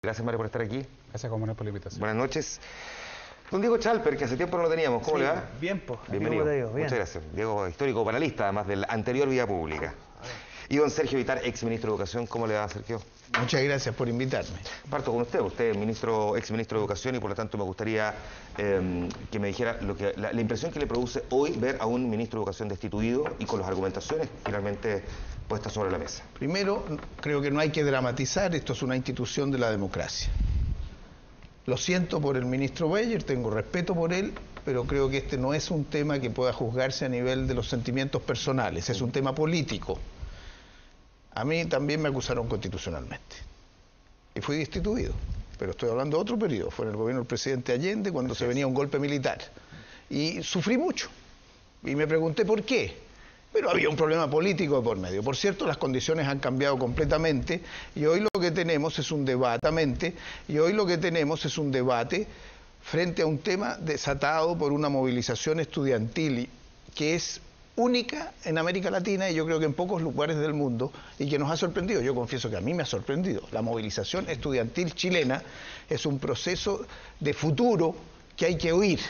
Gracias, Mario, por estar aquí. Gracias, Comunal, por la invitación. Buenas noches. Don Diego Chalper, que hace tiempo no lo teníamos. ¿Cómo le va? Bien, pues. Bienvenido. Bien. Muchas gracias. Diego, histórico panelista, además del anterior Vida Pública. Y don Sergio Vitar, ex ministro de Educación. ¿Cómo le va, Sergio? Muchas gracias por invitarme. Parto con usted. Usted es ex ministro de Educación y por lo tanto me gustaría que me dijera la impresión que le produce hoy ver a un ministro de Educación destituido y con las argumentaciones finalmente puestas sobre la mesa. Primero, creo que no hay que dramatizar, esto es una institución de la democracia. Lo siento por el ministro Beyer, tengo respeto por él, pero creo que este no es un tema que pueda juzgarse a nivel de los sentimientos personales, es un tema político. A mí también me acusaron constitucionalmente y fui destituido, pero estoy hablando de otro periodo, fue en el gobierno del presidente Allende cuando se venía un golpe militar y sufrí mucho y me pregunté por qué, pero había un problema político de por medio. Por cierto, las condiciones han cambiado completamente y hoy lo que tenemos es un debate, frente a un tema desatado por una movilización estudiantil que es única en América Latina y yo creo que en pocos lugares del mundo y que nos ha sorprendido. Yo confieso que a mí me ha sorprendido. La movilización estudiantil chilena es un proceso de futuro que hay que oír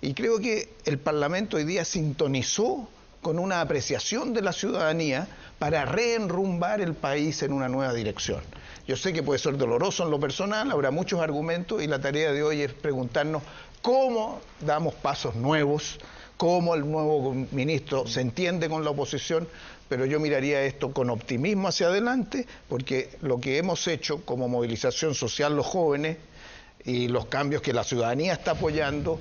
y creo que el Parlamento hoy día sintonizó con una apreciación de la ciudadanía para reenrumbar el país en una nueva dirección. Yo sé que puede ser doloroso en lo personal, habrá muchos argumentos y la tarea de hoy es preguntarnos cómo damos pasos nuevos, cómo el nuevo ministro se entiende con la oposición, pero yo miraría esto con optimismo hacia adelante, porque lo que hemos hecho como movilización social los jóvenes y los cambios que la ciudadanía está apoyando,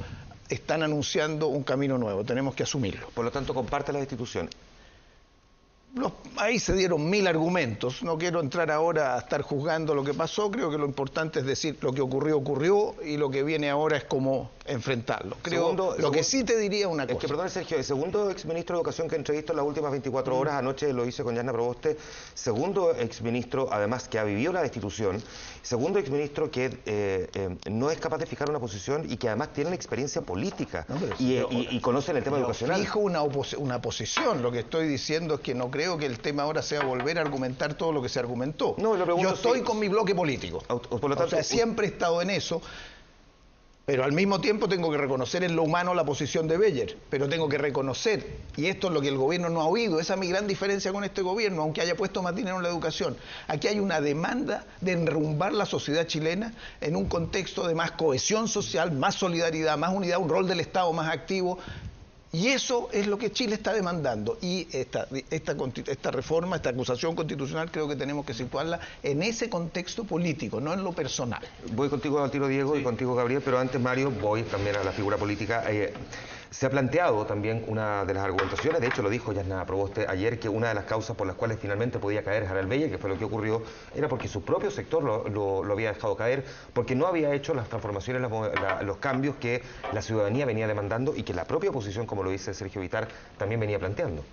están anunciando un camino nuevo, tenemos que asumirlo. Por lo tanto, comparte la destitución. Ahí se dieron 1000 argumentos, no quiero entrar ahora a estar juzgando lo que pasó, creo que lo importante es decir lo que ocurrió y lo que viene ahora es cómo enfrentarlo. Que sí te diría una cosa. Es que, perdón, Sergio, el segundo exministro de Educación que entrevisto en las últimas 24 horas, anoche lo hice con Yasna Proboste, segundo exministro, además, que ha vivido la destitución, segundo exministro que no es capaz de fijar una posición y que además tiene experiencia política y conoce el tema educacional. Fijo una posición, lo que estoy diciendo es que no creo que el tema ahora sea volver a argumentar todo lo que se argumentó. Yo estoy con mi bloque político, por lo tanto, siempre he estado en eso, pero al mismo tiempo tengo que reconocer en lo humano la posición de Beyer, pero tengo que reconocer, y esto es lo que el gobierno no ha oído, esa es mi gran diferencia con este gobierno, aunque haya puesto más dinero en la educación. Aquí hay una demanda de enrumbar la sociedad chilena en un contexto de más cohesión social, más solidaridad, más unidad, un rol del Estado más activo. Y eso es lo que Chile está demandando. Y esta reforma, esta acusación constitucional, creo que tenemos que situarla en ese contexto político, no en lo personal. Voy contigo al tiro, Diego, y contigo, Gabriel, pero antes, Mario, voy también a la figura política. Se ha planteado también una de las argumentaciones, de hecho lo dijo Yasna Proboste ayer, que una de las causas por las cuales finalmente podía caer Harald Beyer, que fue lo que ocurrió, era porque su propio sector lo había dejado caer, porque no había hecho las transformaciones, los cambios que la ciudadanía venía demandando y que la propia oposición, como lo dice Sergio Vitar, también venía planteando.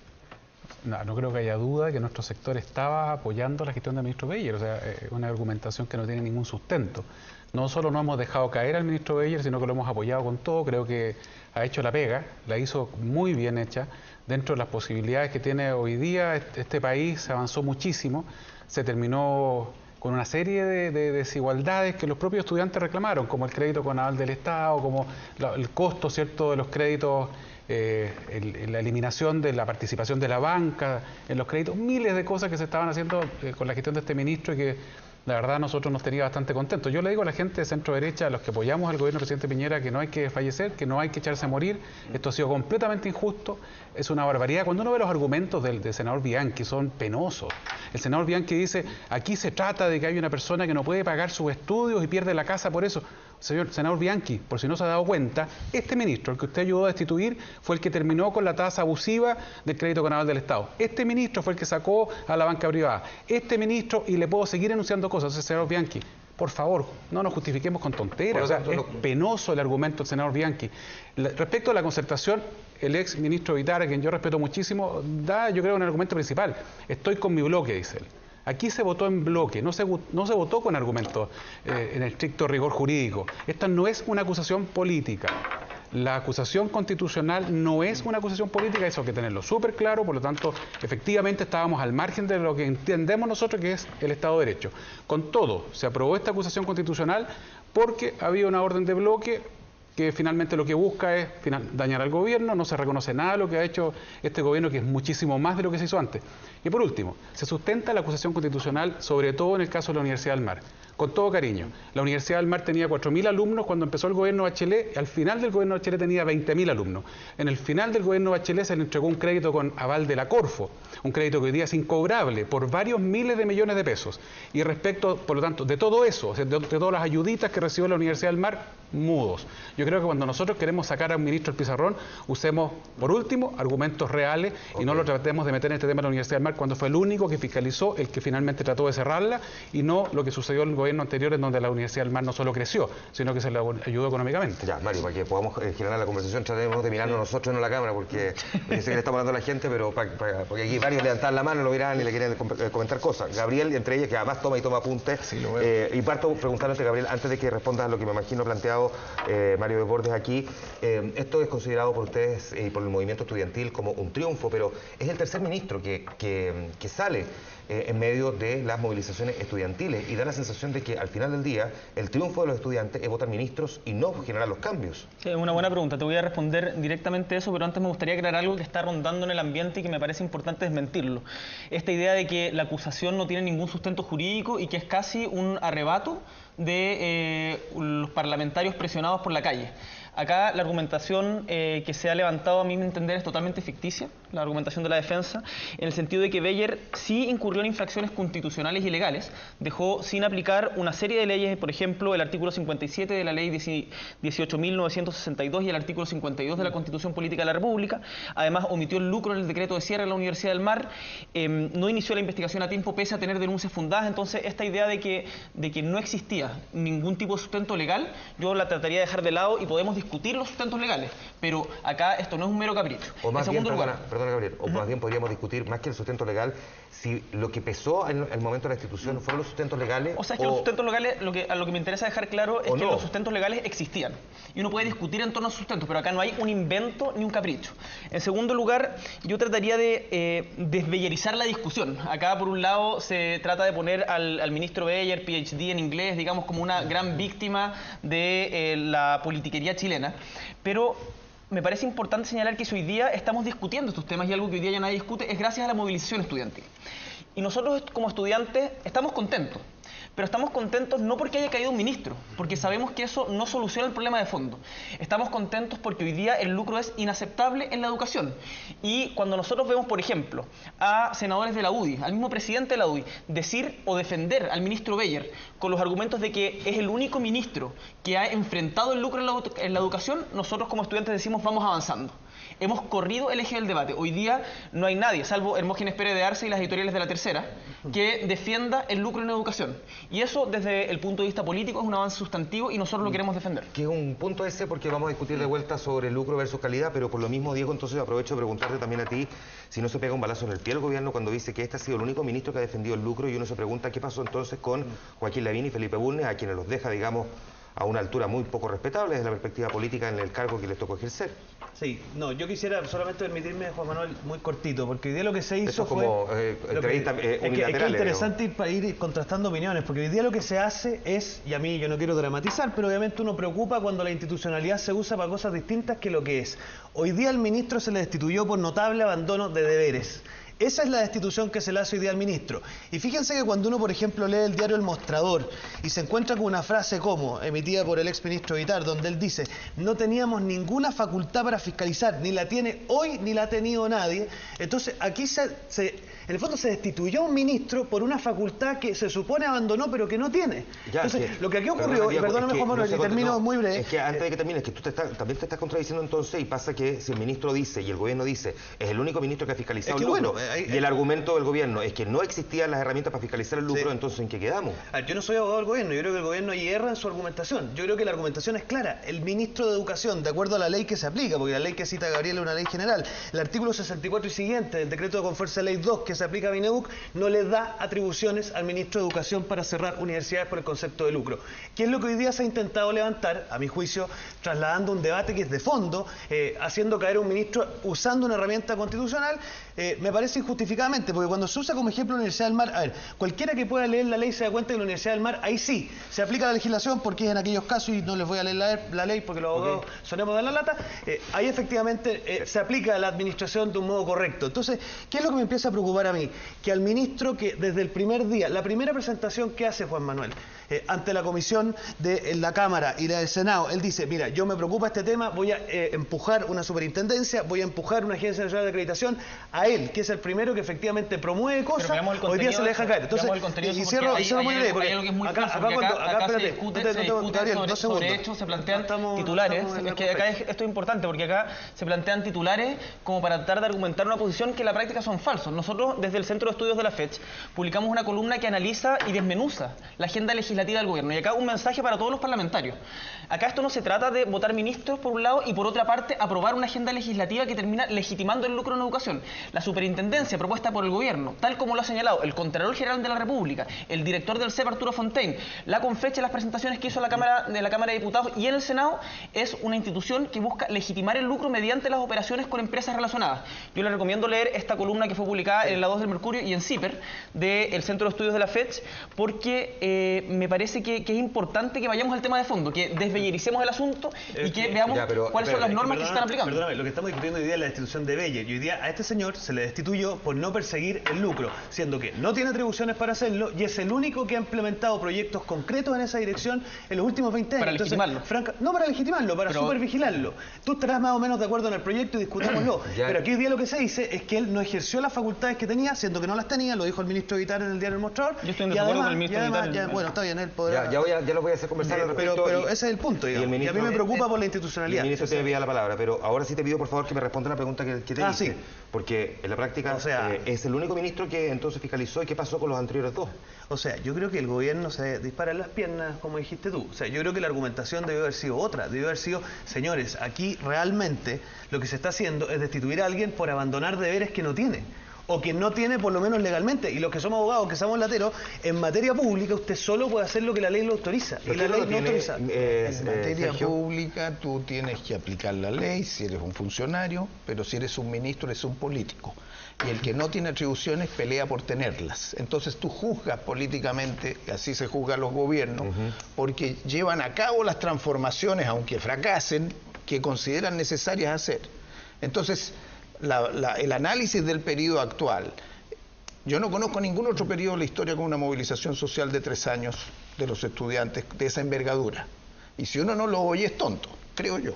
No creo que haya duda que nuestro sector estaba apoyando la gestión del ministro Beyer, o sea, una argumentación que no tiene ningún sustento. No solo no hemos dejado caer al ministro Beyer, sino que lo hemos apoyado con todo. Creo que ha hecho la pega, la hizo muy bien hecha. Dentro de las posibilidades que tiene hoy día, este país avanzó muchísimo. Se terminó con una serie de desigualdades que los propios estudiantes reclamaron, como el crédito con aval del Estado, como el costo, ¿cierto?, de los créditos, la eliminación de la participación de la banca en los créditos, miles de cosas que se estaban haciendo con la gestión de este ministro y que la verdad nosotros nos tenía bastante contentos. Yo le digo a la gente de centro derecha, a los que apoyamos al gobierno del presidente Piñera, que no hay que fallecer, que no hay que echarse a morir. Esto ha sido completamente injusto, es una barbaridad. Cuando uno ve los argumentos del senador Bianchi, son penosos. El senador Bianchi dice, aquí se trata de que hay una persona que no puede pagar sus estudios y pierde la casa por eso. Señor senador Bianchi, por si no se ha dado cuenta, este ministro, el que usted ayudó a destituir, fue el que terminó con la tasa abusiva del crédito con aval del Estado. Este ministro fue el que sacó a la banca privada. Este ministro, y le puedo seguir enunciando cosas, senador Bianchi, por favor, no nos justifiquemos con tonteras. O sea, es penoso el argumento del senador Bianchi. Respecto a la concertación, el ex ministro Vitar, a quien yo respeto muchísimo, da, yo creo, un argumento principal. Estoy con mi bloque, dice él. Aquí se votó en bloque, no se votó con argumentos en estricto rigor jurídico. Esta no es una acusación política. La acusación constitucional no es una acusación política, eso hay que tenerlo súper claro, por lo tanto, efectivamente estábamos al margen de lo que entendemos nosotros que es el Estado de Derecho. Con todo, se aprobó esta acusación constitucional porque había una orden de bloque que finalmente lo que busca es dañar al gobierno, no se reconoce nada de lo que ha hecho este gobierno, que es muchísimo más de lo que se hizo antes. Y por último, se sustenta la acusación constitucional, sobre todo en el caso de la Universidad del Mar. Con todo cariño, la Universidad del Mar tenía 4.000 alumnos cuando empezó el gobierno Bachelet, al final del gobierno Bachelet tenía 20.000 alumnos. En el final del gobierno Bachelet se le entregó un crédito con aval de la Corfo, un crédito que hoy día es incobrable por varios miles de millones de pesos. Y respecto, por lo tanto, de todo eso, o sea, de todas las ayuditas que recibió la Universidad del Mar, mudos. Yo creo que cuando nosotros queremos sacar a un ministro del pizarrón, usemos, por último, argumentos reales y no lo tratemos de meter en este tema de la Universidad del Mar cuando fue el único que fiscalizó, el que finalmente trató de cerrarla, y no lo que sucedió en el gobierno anterior, en donde la Universidad del Mar no solo creció, sino que se le ayudó económicamente. Ya, Mario, para que podamos generar la conversación, tratemos de mirarnos nosotros, no la cámara, porque yo sé que le estamos hablando a la gente, pero porque aquí varios levantaban la mano, lo miraban y le querían comentar cosas. Gabriel, entre ellas, que además toma apuntes. Sí, y parto preguntándote, Gabriel, antes de que respondas a lo que me imagino planteado Mario Desbordes aquí, esto es considerado por ustedes y por el movimiento estudiantil como un triunfo, pero es el tercer ministro que sale en medio de las movilizaciones estudiantiles y da la sensación de que al final del día el triunfo de los estudiantes es votar ministros y no generar los cambios. Sí, es una buena pregunta, te voy a responder directamente eso, pero antes me gustaría aclarar algo que está rondando en el ambiente y que me parece importante desmentirlo. Esta idea de que la acusación no tiene ningún sustento jurídico y que es casi un arrebato de los parlamentarios presionados por la calle. Acá la argumentación que se ha levantado, a mi entender, es totalmente ficticia, la argumentación de la defensa, en el sentido de que Beyer sí incurrió en infracciones constitucionales y legales, dejó sin aplicar una serie de leyes, por ejemplo, el artículo 57 de la ley 18.962 y el artículo 52 de la Constitución Política de la República. Además, omitió el lucro en el decreto de cierre de la Universidad del Mar, no inició la investigación a tiempo pese a tener denuncias fundadas. Entonces, esta idea de que no existía ningún tipo de sustento legal, yo la trataría de dejar de lado y podemos discutir los sustentos legales, pero acá esto no es un mero capricho. O más bien, perdona Gabriel, o más bien podríamos discutir, más que el sustento legal, si lo que pesó en el momento de la institución fueron los sustentos legales. O sea, es que los sustentos legales, a lo que me interesa dejar claro es que los sustentos legales existían. Y uno puede discutir en torno a sustentos, pero acá no hay un invento ni un capricho. En segundo lugar, yo trataría de desbeyerizar la discusión. Acá, por un lado, se trata de poner al ministro Beyer, PhD en inglés, digamos, como una gran víctima de la politiquería chilena. Pero me parece importante señalar que si hoy día estamos discutiendo estos temas y algo que hoy día ya nadie discute es gracias a la movilización estudiantil. Y nosotros como estudiantes estamos contentos. Pero estamos contentos no porque haya caído un ministro, porque sabemos que eso no soluciona el problema de fondo. Estamos contentos porque hoy día el lucro es inaceptable en la educación. Y cuando nosotros vemos, por ejemplo, a senadores de la UDI, al mismo presidente de la UDI, decir o defender al ministro Beyer con los argumentos de que es el único ministro que ha enfrentado el lucro en la educación, nosotros como estudiantes decimos vamos avanzando. Hemos corrido el eje del debate. Hoy día no hay nadie, salvo Hermógenes Pérez de Arce y las editoriales de La Tercera, que defienda el lucro en educación. Y eso, desde el punto de vista político, es un avance sustantivo y nosotros lo queremos defender. Que es un punto ese, porque vamos a discutir de vuelta sobre el lucro versus calidad, pero por lo mismo, Diego, entonces aprovecho de preguntarte también a ti si no se pega un balazo en el pie el gobierno cuando dice que este ha sido el único ministro que ha defendido el lucro, y uno se pregunta qué pasó entonces con Joaquín Lavín y Felipe Bulnes, a quienes los deja, digamos, a una altura muy poco respetable desde la perspectiva política en el cargo que les tocó ejercer. Sí, no, yo quisiera solamente permitirme, Juan Manuel, muy cortito, porque hoy día lo que se hizo eso como entrevistas unilaterales. Es interesante ir contrastando opiniones, porque hoy día lo que se hace es, y a mí yo no quiero dramatizar, pero obviamente uno preocupa cuando la institucionalidad se usa para cosas distintas que lo que es. Hoy día al ministro se le destituyó por notable abandono de deberes. Esa es la destitución que se le hace hoy día al ministro. Y fíjense que cuando uno, por ejemplo, lee el diario El Mostrador y se encuentra con una frase como, emitida por el exministro Vitar, donde él dice, no teníamos ninguna facultad para fiscalizar, ni la tiene hoy ni la ha tenido nadie. Entonces, aquí en el fondo se destituyó a un ministro por una facultad que se supone abandonó, pero que no tiene. Ya, entonces, lo que aquí ocurrió, y perdóname, Juan Manuel, y termino muy breve. Es que antes de que termines, que tú también te estás contradiciendo entonces, y pasa que si el ministro dice y el gobierno dice, es el único ministro que ha fiscalizado el lucro. Y el argumento del gobierno es que no existían las herramientas para fiscalizar el lucro, entonces ¿en qué quedamos? A ver, yo no soy abogado del gobierno, yo creo que el gobierno hierra en su argumentación. Yo creo que la argumentación es clara. El ministro de Educación, de acuerdo a la ley que se aplica, porque la ley que cita Gabriel es una ley general, el artículo 64 y siguiente del decreto de Confuerza Ley 2 que se aplica a Mineduc, no le da atribuciones al ministro de Educación para cerrar universidades por el concepto de lucro. ¿Qué es lo que hoy día se ha intentado levantar, a mi juicio, trasladando un debate que es de fondo, haciendo caer a un ministro usando una herramienta constitucional? Me parece injustificadamente, porque cuando se usa como ejemplo la Universidad del Mar, a ver, cualquiera que pueda leer la ley se da cuenta que la Universidad del Mar, ahí sí, se aplica la legislación porque es en aquellos casos, y no les voy a leer la ley porque los abogados sonemos de la lata, ahí efectivamente se aplica la administración de un modo correcto. Entonces, ¿qué es lo que me empieza a preocupar a mí? Que al ministro que desde el primer día, la primera presentación que hace Juan Manuel, ante la comisión de la Cámara y la del Senado, él dice, mira, yo me preocupa este tema, voy a empujar una superintendencia, voy a empujar una agencia nacional de acreditación. A él, que es el primero que efectivamente promueve cosas, hoy día se le deja caer. Entonces, y cierro muy breve, porque acá se discute sobre hechos, se plantean titulares. Es que acá esto es importante, porque acá se plantean titulares como para tratar de argumentar una posición que en la práctica son falsos. Nosotros, desde el Centro de Estudios de la FECH, publicamos una columna que analiza y desmenuza la agenda legislativa del gobierno. Y acá un mensaje para todos los parlamentarios. Acá esto no se trata de votar ministros por un lado y por otra parte aprobar una agenda legislativa que termina legitimando el lucro en educación. La superintendencia propuesta por el gobierno, tal como lo ha señalado el Contralor General de la República, el director del CEP, Arturo Fontaine, la Confeche, las presentaciones que hizo la Cámara de Diputados y en el Senado, es una institución que busca legitimar el lucro mediante las operaciones con empresas relacionadas. Yo les recomiendo leer esta columna que fue publicada en la 2 del Mercurio y en CIPER, del Centro de Estudios de la FECH, porque me parece que es importante que vayamos al tema de fondo, que desbellericemos el asunto y que veamos cuáles son las normas que se están aplicando. Perdóname, lo que estamos discutiendo hoy día es la destitución de Beyer, y hoy día a este señor se le destituyó por no perseguir el lucro, siendo que no tiene atribuciones para hacerlo y es el único que ha implementado proyectos concretos en esa dirección en los últimos 20 años. Para legitimarlo. No para legitimarlo, para supervigilarlo. Tú estarás más o menos de acuerdo en el proyecto y discutámoslo. Pero aquí hoy día lo que se dice es que él no ejerció las facultades que tenía, siendo que no las tenía, lo dijo el ministro Vitar en el diario El Mostrador. Yo estoy en desacuerdo con el ministro Vitar. Bueno, está bien, él podrá... Ya lo voy a hacer conversar al respecto. Pero ese es el punto, digamos. Y a mí me preocupa por la institucionalidad. El ministro te pedía la palabra, pero ahora sí te pido por favor que me responda la pregunta que te hice. Sí. Porque en la práctica es el único ministro que entonces fiscalizó. ¿Y qué pasó con los anteriores dos? O sea, yo creo que el gobierno se dispara en las piernas, como dijiste tú. O sea, yo creo que la argumentación debió haber sido otra. Debió haber sido, señores, aquí realmente lo que se está haciendo es destituir a alguien por abandonar deberes que no tiene. O que no tiene por lo menos legalmente. Y los que somos abogados, que somos lateros, en materia pública usted solo puede hacer lo que la ley lo autoriza. Y la ley no autoriza. En materia pública tú tienes que aplicar la ley si eres un funcionario, pero si eres un ministro eres un político. Y el que no tiene atribuciones pelea por tenerlas. Entonces tú juzgas políticamente, así se juzgan los gobiernos, porque llevan a cabo las transformaciones, aunque fracasen, que consideran necesarias hacer. Entonces, el análisis del periodo actual, yo no conozco ningún otro periodo de la historia con una movilización social de 3 años de los estudiantes de esa envergadura. Y si uno no lo oye es tonto, creo yo.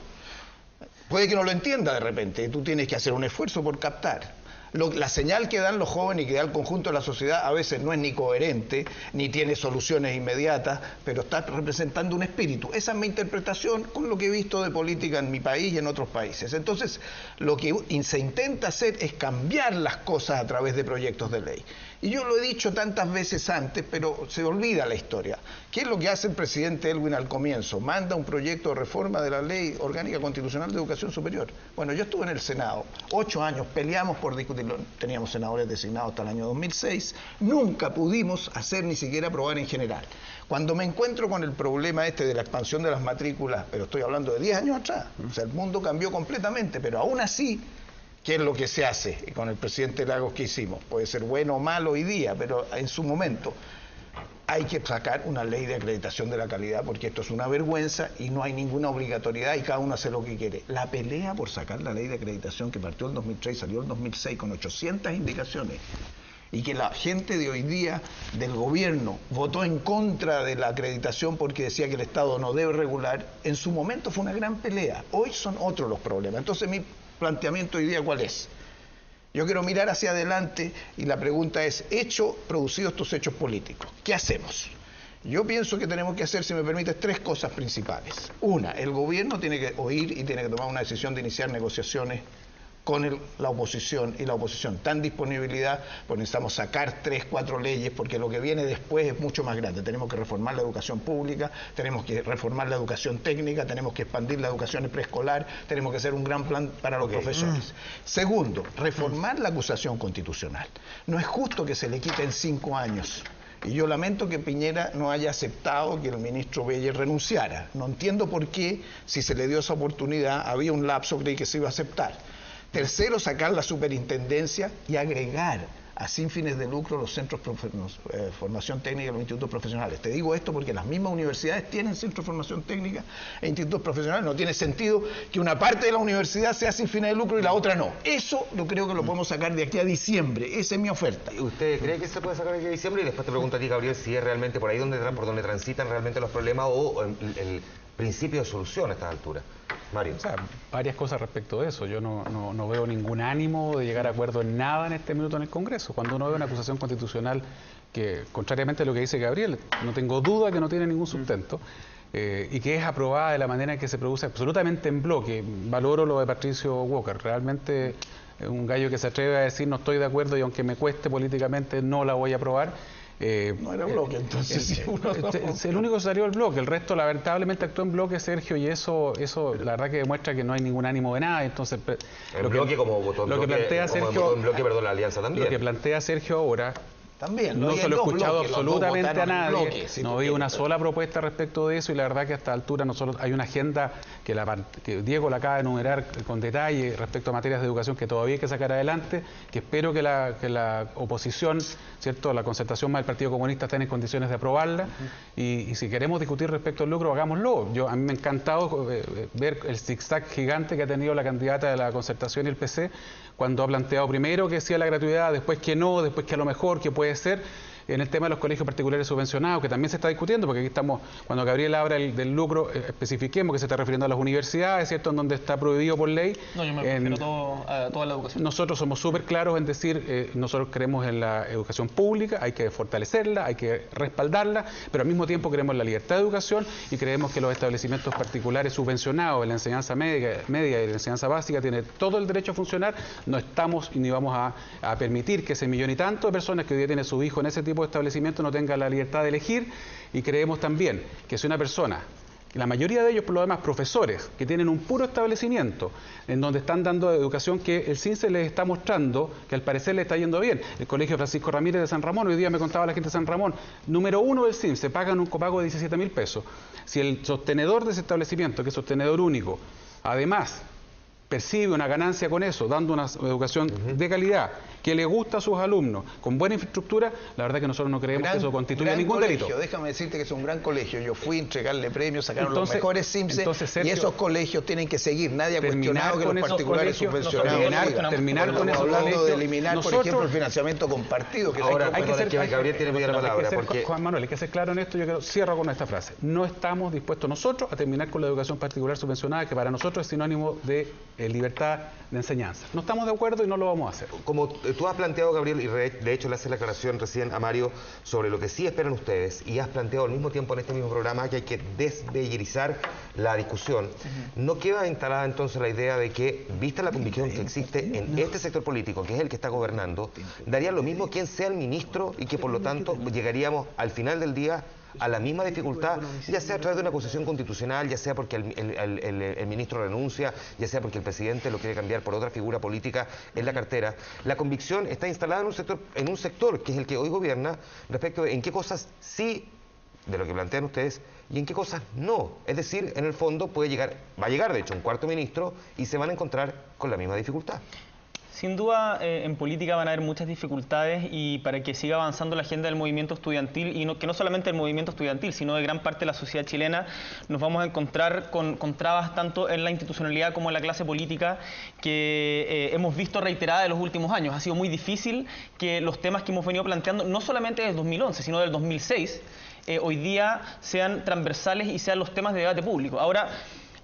Puede que no lo entienda de repente, y tú tienes que hacer un esfuerzo por captar. La señal que dan los jóvenes y que da el conjunto de la sociedad a veces no es ni coherente, ni tiene soluciones inmediatas, pero está representando un espíritu. Esa es mi interpretación con lo que he visto de política en mi país y en otros países. Entonces, lo que se intenta hacer es cambiar las cosas a través de proyectos de ley. Y yo lo he dicho tantas veces antes, pero se olvida la historia. ¿Qué es lo que hace el presidente Elwin al comienzo? Manda un proyecto de reforma de la Ley Orgánica Constitucional de Educación Superior. Bueno, yo estuve en el Senado, 8 años, peleamos por discutirlo, teníamos senadores designados hasta el año 2006, nunca pudimos hacer ni siquiera aprobar en general. Cuando me encuentro con el problema de la expansión de las matrículas, pero estoy hablando de 10 años atrás, o sea, el mundo cambió completamente, pero aún así, ¿qué es lo que se hace? Y con el presidente Lagos, ¿qué hicimos? Puede ser bueno o malo hoy día, pero en su momento hay que sacar una ley de acreditación de la calidad, porque esto es una vergüenza y no hay ninguna obligatoriedad y cada uno hace lo que quiere. La pelea por sacar la ley de acreditación que partió en 2003 y salió en 2006 con 800 indicaciones, y que la gente de hoy día del gobierno votó en contra de la acreditación porque decía que el Estado no debe regular, en su momento fue una gran pelea. Hoy son otros los problemas. Entonces mi planteamiento hoy día, ¿cuál es? Yo quiero mirar hacia adelante y la pregunta es, producidos estos hechos políticos, ¿qué hacemos? Yo pienso que tenemos que hacer, si me permites, 3 cosas principales. Una, el gobierno tiene que oír y tiene que tomar una decisión de iniciar negociaciones con la oposición, y la oposición tan disponibilidad, pues necesitamos sacar 3, 4 leyes, porque lo que viene después es mucho más grande. Tenemos que reformar la educación pública, tenemos que reformar la educación técnica, tenemos que expandir la educación preescolar, tenemos que hacer un gran plan para los profesores. Segundo, reformar la acusación constitucional. No es justo que se le quiten 5 años. Y yo lamento que Piñera no haya aceptado que el ministro Beyer renunciara. No entiendo por qué, si se le dio esa oportunidad, había un lapso, creí que se iba a aceptar. Tercero, sacar la superintendencia y agregar a sin fines de lucro los centros de formación técnica y los institutos profesionales. Te digo esto porque las mismas universidades tienen centros de formación técnica e institutos profesionales. No tiene sentido que una parte de la universidad sea sin fines de lucro y la otra no. Eso yo creo que lo podemos sacar de aquí a diciembre. Esa es mi oferta. ¿Usted cree que se puede sacar de aquí a diciembre? Y después te pregunto a ti, Gabriel, si es realmente por ahí por donde transitan realmente los problemas o el principio de solución a estas alturas. Mario. O sea, varias cosas respecto de eso. Yo no veo ningún ánimo de llegar a acuerdo en nada en este minuto en el Congreso. Cuando uno ve una acusación constitucional que, contrariamente a lo que dice Gabriel, no tengo duda que no tiene ningún sustento, y que es aprobada de la manera en que se produce absolutamente en bloque. Valoro lo de Patricio Walker. Realmente un gallo que se atreve a decir no estoy de acuerdo y aunque me cueste políticamente no la voy a aprobar. No era bloque, entonces. El único que salió el bloque, el resto lamentablemente actuó en bloque, Sergio, y eso la verdad que demuestra que no hay ningún ánimo de nada. Entonces, lo que plantea Sergio, la alianza también. Lo que plantea Sergio ahora. También, no se lo he escuchado absolutamente a nadie, no vi una sola propuesta respecto de eso y la verdad que a esta altura nosotros hay una agenda que Diego la acaba de enumerar con detalle respecto a materias de educación que todavía hay que sacar adelante, que espero que la oposición, ¿cierto?, la concertación más del Partido Comunista estén en condiciones de aprobarla y si queremos discutir respecto al lucro, hagámoslo. A mí me ha encantado ver el zigzag gigante que ha tenido la candidata de la concertación y el PC cuando ha planteado primero que decía la gratuidad, después que no, después que a lo mejor, que puede ser, en el tema de los colegios particulares subvencionados, que también se está discutiendo, porque aquí estamos, cuando Gabriel habla del lucro, especifiquemos que se está refiriendo a las universidades, ¿cierto?, en donde está prohibido por ley. No, yo me refiero a toda la educación. Nosotros somos súper claros en decir, nosotros creemos en la educación pública, hay que fortalecerla, hay que respaldarla, pero al mismo tiempo creemos en la libertad de educación y creemos que los establecimientos particulares subvencionados en la enseñanza media y la enseñanza básica tienen todo el derecho a funcionar. No estamos ni vamos a permitir que ese millón y tanto de personas que hoy día tienen su hijo en ese tipo de establecimiento no tenga la libertad de elegir, y creemos también que si una persona, la mayoría de ellos por lo demás profesores, que tienen un puro establecimiento en donde están dando educación que el CINSE les está mostrando que al parecer le está yendo bien. El Colegio Francisco Ramírez de San Ramón, hoy día me contaba la gente de San Ramón, número 1 del CINSE, pagan un copago de 17.000 pesos. Si el sostenedor de ese establecimiento, que es sostenedor único, además percibe una ganancia con eso, dando una educación de calidad, que le gusta a sus alumnos, con buena infraestructura, la verdad que nosotros no creemos que eso constituya ningún delito. Déjame decirte que es un gran colegio. Yo fui a entregarle premios, sacaron los mejores CIMSE, y esos colegios tienen que seguir. Nadie ha cuestionado que los particulares subvencionados. Terminar con esos hablando de eliminar, por ejemplo, el financiamiento compartido. Que ahora, hay que ser, Gabriel tiene la palabra. Juan Manuel, hay que ser claro en esto, yo cierro con esta frase. No estamos dispuestos nosotros a terminar con la educación particular subvencionada, que para nosotros es sinónimo de libertad de enseñanza. No estamos de acuerdo y no lo vamos a hacer. Como tú has planteado, Gabriel, y de hecho le haces la aclaración recién a Mario sobre lo que sí esperan ustedes, y has planteado al mismo tiempo en este mismo programa que hay que desbellerizar la discusión, ¿no queda instalada entonces la idea de que, vista la convicción que existe en este sector político, que es el que está gobernando, daría lo mismo quien sea el ministro y que por lo tanto llegaríamos al final del día a la misma dificultad, ya sea a través de una acusación constitucional, ya sea porque el ministro renuncia, ya sea porque el presidente lo quiere cambiar por otra figura política en la cartera? La convicción está instalada en un sector que es el que hoy gobierna respecto de en qué cosas sí, de lo que plantean ustedes, y en qué cosas no. Es decir, en el fondo va a llegar de hecho un cuarto ministro y se van a encontrar con la misma dificultad. Sin duda, en política van a haber muchas dificultades, y para que siga avanzando la agenda del movimiento estudiantil, y que no solamente el movimiento estudiantil, sino de gran parte de la sociedad chilena, nos vamos a encontrar con trabas tanto en la institucionalidad como en la clase política que hemos visto reiteradas en los últimos años. Ha sido muy difícil que los temas que hemos venido planteando, no solamente desde el 2011, sino del 2006, hoy día sean transversales y sean los temas de debate público. Ahora,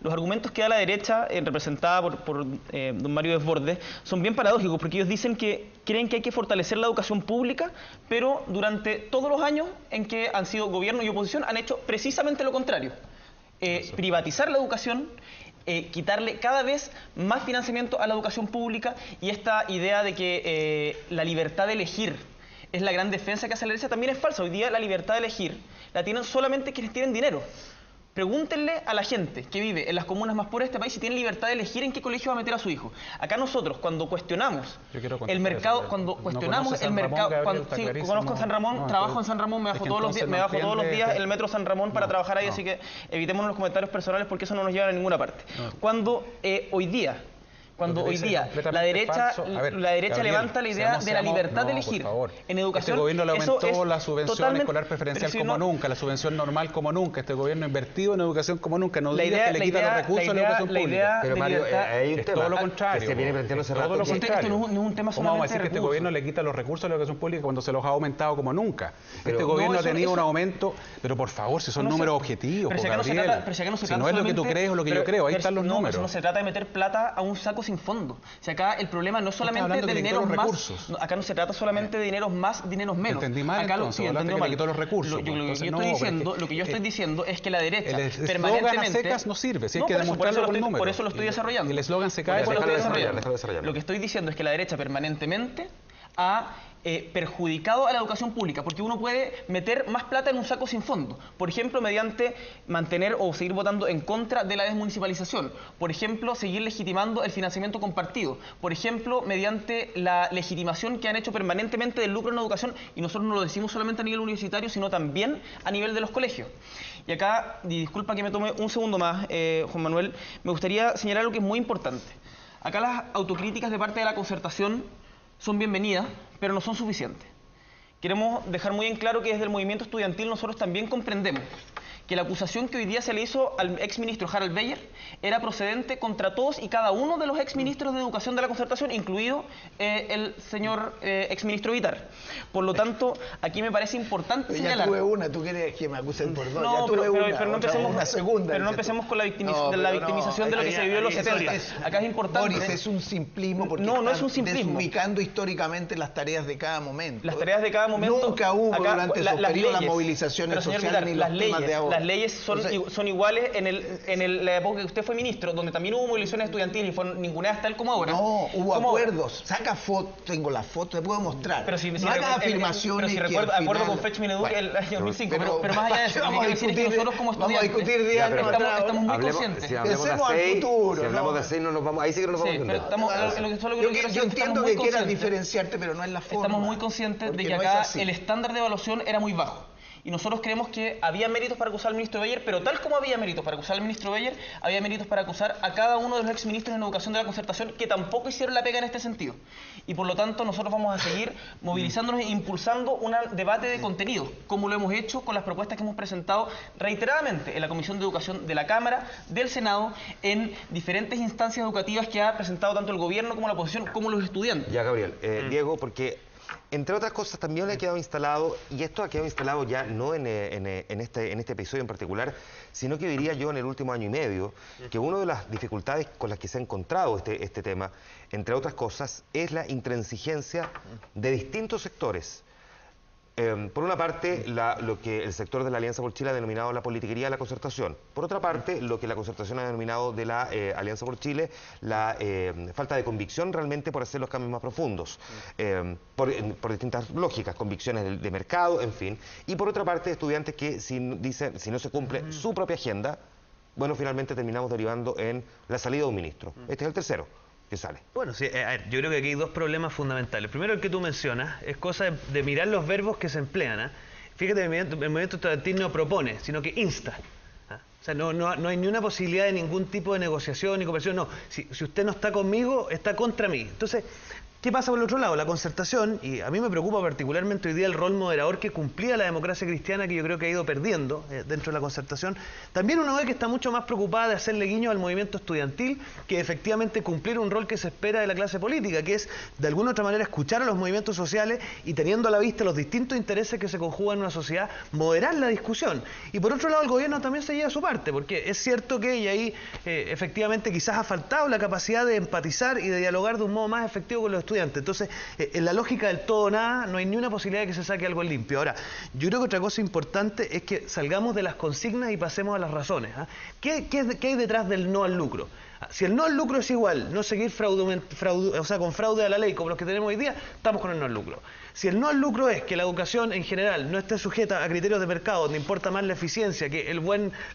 los argumentos que da la derecha, representada por don Mario Desbordes, son bien paradójicos, porque ellos dicen que creen que hay que fortalecer la educación pública, pero durante todos los años en que han sido gobierno y oposición han hecho precisamente lo contrario. Privatizar la educación, quitarle cada vez más financiamiento a la educación pública, y esta idea de que la libertad de elegir es la gran defensa que hace la derecha también es falsa. Hoy día la libertad de elegir la tienen solamente quienes tienen dinero. Pregúntenle a la gente que vive en las comunas más pobres de este país si tiene libertad de elegir en qué colegio va a meter a su hijo. Acá nosotros, cuando cuestionamos el mercado, conozco San Ramón, trabajo en San Ramón, me bajo todos los días el metro San Ramón para trabajar ahí, así que evitemos los comentarios personales porque eso no nos lleva a ninguna parte. Cuando hoy día la derecha levanta la idea de la libertad de elegir en educación. Este gobierno le aumentó la subvención escolar preferencial como nunca, la subvención normal como nunca. Este gobierno ha invertido en educación como nunca. No diga que le quita los recursos a la educación pública. Pero Mario, hay un tema. Todo lo contrario. Se viene planteando hace rato. Esto no es un tema solamente de recursos. ¿Cómo vamos a decir que este gobierno le quita los recursos a la educación pública cuando se los ha aumentado como nunca? Este gobierno ha tenido un aumento, pero por favor, si son números objetivos, Gabriel. Si no es lo que tú crees o lo que yo creo, ahí están los números. No se trata de meter plata a un saco sin fondo. Si acá el problema no es solamente de dineros más, acá no se trata solamente de dineros más, dineros menos. Entendí mal, acá entonces, hablaste que le quitó los recursos. Lo que yo estoy diciendo es que la derecha permanentemente... El eslogan a secas no sirve, si hay que demostrarlo con números. Por eso lo estoy desarrollando. El eslogan se cae. Lo que estoy diciendo es que la derecha permanentemente ha perjudicado a la educación pública, porque uno puede meter más plata en un saco sin fondo. Por ejemplo, mediante mantener o seguir votando en contra de la desmunicipalización. Por ejemplo, seguir legitimando el financiamiento compartido. Por ejemplo, mediante la legitimación que han hecho permanentemente del lucro en educación, y nosotros no lo decimos solamente a nivel universitario, sino también a nivel de los colegios. Y acá, y disculpa que me tome un segundo más, Juan Manuel, me gustaría señalar algo que es muy importante. Acá las autocríticas de parte de la concertación son bienvenidas, pero no son suficientes. Queremos dejar muy en claro que desde el movimiento estudiantil nosotros también comprendemos que la acusación que hoy día se le hizo al exministro Harald Beyer era procedente contra todos y cada uno de los exministros de Educación de la Concertación, incluido el señor exministro Vitar. Por lo tanto, aquí me parece importante señalar... Ya tuve una, tú quieres que me acusen por dos. No, ya tuve pero no empecemos, una segunda. Pero no empecemos con la victimización de lo que se vivió en los 70. Acá es importante... Boris, es un simplismo porque no es un simplismo. Desubicando históricamente las tareas de cada momento. Las tareas de cada momento... Nunca hubo durante esos periodos las movilizaciones sociales ni los temas de ahora. Las leyes son iguales en la época que usted fue ministro, donde también hubo movilizaciones estudiantiles y fueron ninguneadas tal como ahora. No, hubo acuerdos. Saca fotos, tengo las fotos, te puedo mostrar. Pero si hagas afirmaciones. Pero si acuerdo con Fech Mineduc el año 2005. Pero más allá de eso, lo que quiero decir es que nosotros como estudiantes estamos muy conscientes. Si hablamos de 6, no nos vamos, ahí sí que no nos vamos a entender. Yo entiendo que quieras diferenciarte, pero no es la forma. Estamos muy conscientes de que acá el estándar de evaluación era muy bajo. Y nosotros creemos que había méritos para acusar al ministro Beyer, pero tal como había méritos para acusar al ministro Beyer, había méritos para acusar a cada uno de los exministros en educación de la Concertación que tampoco hicieron la pega en este sentido. Y por lo tanto nosotros vamos a seguir movilizándonos e impulsando un debate de contenido, como lo hemos hecho con las propuestas que hemos presentado reiteradamente en la Comisión de Educación de la Cámara, del Senado, en diferentes instancias educativas que ha presentado tanto el gobierno como la oposición, como los estudiantes. Ya, Gabriel. Diego, porque... Entre otras cosas, también le ha quedado instalado, y esto ha quedado instalado ya no en este episodio en particular, sino que diría yo en el último año y medio, que una de las dificultades con las que se ha encontrado este tema, entre otras cosas, es la intransigencia de distintos sectores. Por una parte, lo que el sector de la Alianza por Chile ha denominado la politiquería de la concertación. Por otra parte, lo que la concertación ha denominado de la Alianza por Chile, la falta de convicción realmente por hacer los cambios más profundos. Por distintas lógicas, convicciones de mercado, en fin. Y por otra parte, estudiantes que si no se cumple su propia agenda, bueno, finalmente terminamos derivando en la salida de un ministro. Este es el tercero que sale. Bueno, sí, a ver, yo creo que aquí hay dos problemas fundamentales. Primero, el que tú mencionas, es cosa de mirar los verbos que se emplean. Fíjate, el movimiento estudiantil no propone, sino que insta. O sea, no hay ni una posibilidad de ningún tipo de negociación ni conversación. No, si usted no está conmigo, está contra mí. Entonces, ¿qué pasa por el otro lado? La concertación, y a mí me preocupa particularmente hoy día el rol moderador que cumplía la democracia cristiana, que yo creo que ha ido perdiendo dentro de la concertación. También uno ve que está mucho más preocupada de hacerle guiño al movimiento estudiantil que efectivamente cumplir un rol que se espera de la clase política, que es de alguna u otra manera escuchar a los movimientos sociales y teniendo a la vista los distintos intereses que se conjugan en una sociedad, moderar la discusión. Y por otro lado el gobierno también se lleva su parte, porque es cierto que y ahí efectivamente quizás ha faltado la capacidad de empatizar y de dialogar de un modo más efectivo con los estudiantes, estudiantes. Entonces, en la lógica del todo o nada, no hay ni una posibilidad de que se saque algo limpio. Ahora, yo creo que otra cosa importante es que salgamos de las consignas y pasemos a las razones. ¿Qué hay detrás del no al lucro? Si el no al lucro es igual, no seguir con fraude a la ley como los que tenemos hoy día, estamos con el no al lucro. Si el no al lucro es que la educación en general no esté sujeta a criterios de mercado, donde importa más la eficiencia que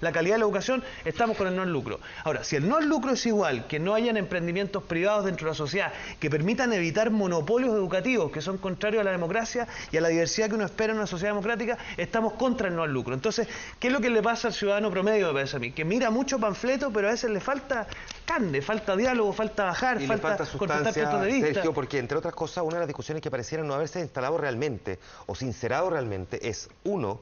la calidad de la educación, estamos con el no al lucro. Ahora, si el no al lucro es igual que no hayan emprendimientos privados dentro de la sociedad que permitan evitar monopolios educativos que son contrarios a la democracia y a la diversidad que uno espera en una sociedad democrática, estamos contra el no al lucro. Entonces, ¿qué es lo que le pasa al ciudadano promedio, me parece a mí? Que mira mucho panfleto, pero a veces le falta carne, falta diálogo, falta bajar, y falta sustancia, puntos de vista. Sergio, porque entre otras cosas, una de las discusiones que parecieran no haberse instalado realmente o sincerado realmente es, uno,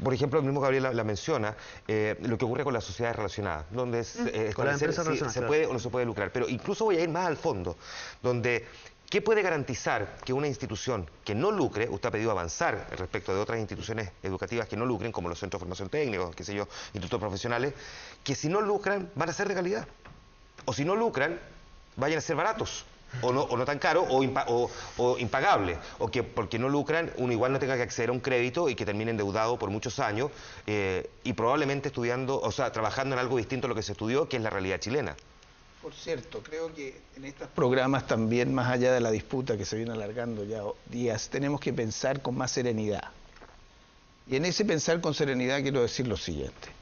por ejemplo, el mismo Gabriel la menciona, lo que ocurre con las sociedades relacionadas, donde con las empresas relacionadas, se puede o no se puede lucrar. Pero incluso voy a ir más al fondo, donde ¿qué puede garantizar que una institución que no lucre, usted ha pedido avanzar respecto de otras instituciones educativas que no lucren, como los centros de formación técnica, qué sé yo, institutos profesionales, que si no lucran van a ser de calidad? O si no lucran, vayan a ser baratos, o no tan caros, o impagables, o que porque no lucran uno igual no tenga que acceder a un crédito y que termine endeudado por muchos años y probablemente estudiando, o sea, trabajando en algo distinto a lo que se estudió, que es la realidad chilena. Por cierto, creo que en estos programas también, más allá de la disputa que se viene alargando ya días, tenemos que pensar con más serenidad. Y en ese pensar con serenidad quiero decir lo siguiente.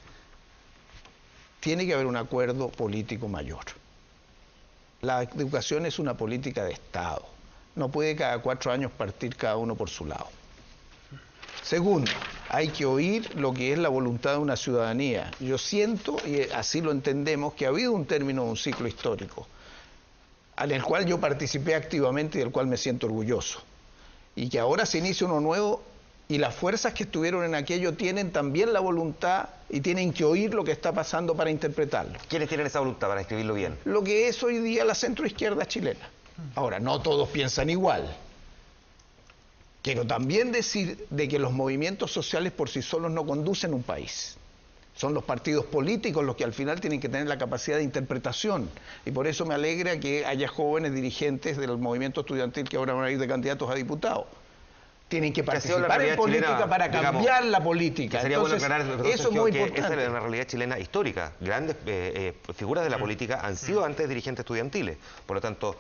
Tiene que haber un acuerdo político mayor. La educación es una política de Estado. No puede cada 4 años partir cada uno por su lado. Segundo, hay que oír lo que es la voluntad de una ciudadanía. Yo siento, y así lo entendemos, que ha habido un término de un ciclo histórico, en el cual yo participé activamente y del cual me siento orgulloso. Y que ahora se inicia uno nuevo y las fuerzas que estuvieron en aquello tienen también la voluntad y tienen que oír lo que está pasando para interpretarlo. ¿Quiénes tienen esa voluntad para escribirlo bien? Lo que es hoy día la centroizquierda chilena. Ahora, no todos piensan igual. Quiero también decir de que los movimientos sociales por sí solos no conducen un país. Son los partidos políticos los que al final tienen que tener la capacidad de interpretación. Y por eso me alegra que haya jóvenes dirigentes del movimiento estudiantil que ahora van a ir de candidatos a diputados. Tienen que participar en política chilena, para cambiar la política. Sería entonces, bueno aclarar, eso es muy importante. Esa es una realidad chilena histórica. Grandes figuras de la política han sido antes dirigentes estudiantiles. Por lo tanto,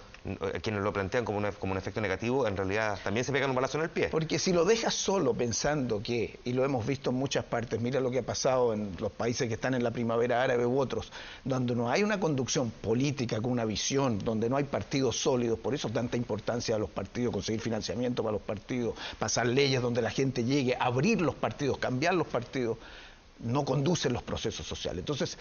quienes lo plantean como un efecto negativo, en realidad también se pegan un balazo en el pie. Porque si lo dejas solo pensando que, y lo hemos visto en muchas partes, mira lo que ha pasado en los países que están en la primavera árabe u otros, donde no hay una conducción política con una visión, donde no hay partidos sólidos, por eso tanta importancia a los partidos, conseguir financiamiento para los partidos, pasar leyes donde la gente llegue, abrir los partidos, cambiar los partidos, no conducen los procesos sociales. Entonces,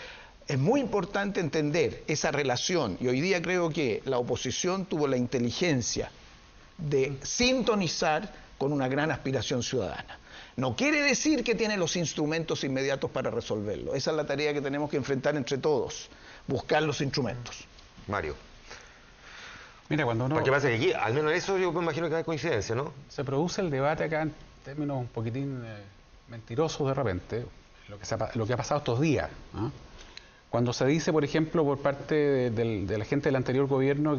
es muy importante entender esa relación y hoy día creo que la oposición tuvo la inteligencia de sintonizar con una gran aspiración ciudadana. No quiere decir que tiene los instrumentos inmediatos para resolverlo. Esa es la tarea que tenemos que enfrentar entre todos, buscar los instrumentos. Mario. Mira, cuando uno... Porque pasa que aquí, al menos en eso yo me imagino que hay coincidencia, ¿no? Se produce el debate acá en términos un poquitín mentirosos de repente, lo que ha pasado estos días, ¿no? Cuando se dice, por ejemplo, por parte de la gente del anterior gobierno